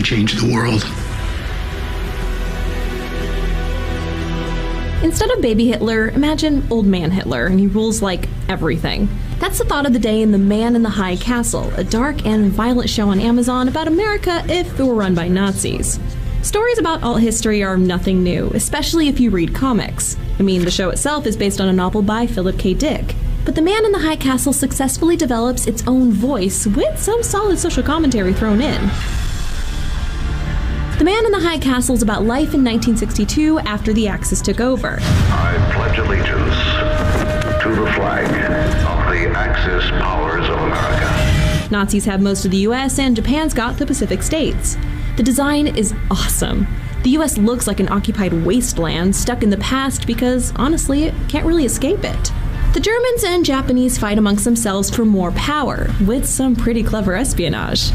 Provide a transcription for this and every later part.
change the world. Instead of baby Hitler, imagine old man Hitler, and he rules like everything. That's the thought of the day in The Man in the High Castle, a dark and violent show on Amazon about America if it were run by Nazis. Stories about alt history are nothing new, especially if you read comics. I mean, the show itself is based on a novel by Philip K. Dick. But The Man in the High Castle successfully develops its own voice with some solid social commentary thrown in. The Man in the High Castle is about life in 1962 after the Axis took over. I pledge allegiance to the flag of the Axis powers of America. Nazis have most of the US and Japan's got the Pacific states. The design is awesome. The US looks like an occupied wasteland stuck in the past because, honestly, it can't really escape it. The Germans and Japanese fight amongst themselves for more power, with some pretty clever espionage.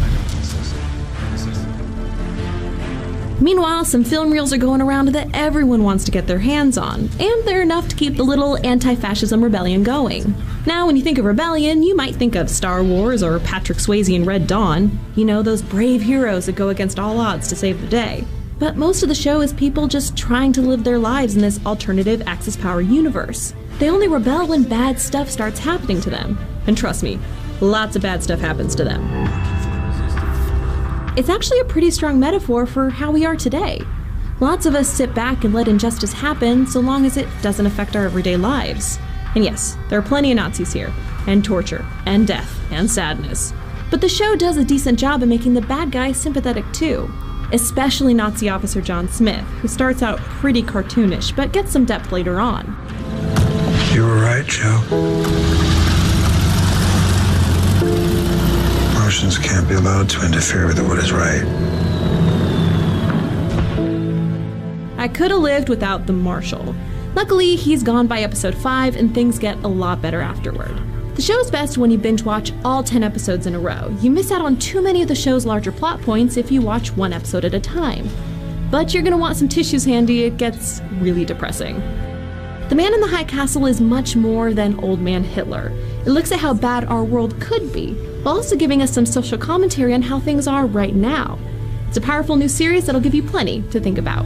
Meanwhile, some film reels are going around that everyone wants to get their hands on, and they're enough to keep the little anti-fascism rebellion going. Now, when you think of rebellion, you might think of Star Wars or Patrick Swayze in Red Dawn. You know, those brave heroes that go against all odds to save the day. But most of the show is people just trying to live their lives in this alternative Axis power universe. They only rebel when bad stuff starts happening to them. And trust me, lots of bad stuff happens to them. It's actually a pretty strong metaphor for how we are today. Lots of us sit back and let injustice happen so long as it doesn't affect our everyday lives. And yes, there are plenty of Nazis here, and torture, and death, and sadness. But the show does a decent job of making the bad guys sympathetic too. Especially Nazi officer John Smith, who starts out pretty cartoonish, but gets some depth later on. You were right, Joe. Emotions can't be allowed to interfere with what is right. I could have lived without the Marshal. Luckily, he's gone by episode 5 and things get a lot better afterward. The show's best when you binge watch all 10 episodes in a row. You miss out on too many of the show's larger plot points if you watch one episode at a time. But you're gonna want some tissues handy, it gets really depressing. The Man in the High Castle is much more than Old Man Hitler. It looks at how bad our world could be, while also giving us some social commentary on how things are right now. It's a powerful new series that'll give you plenty to think about.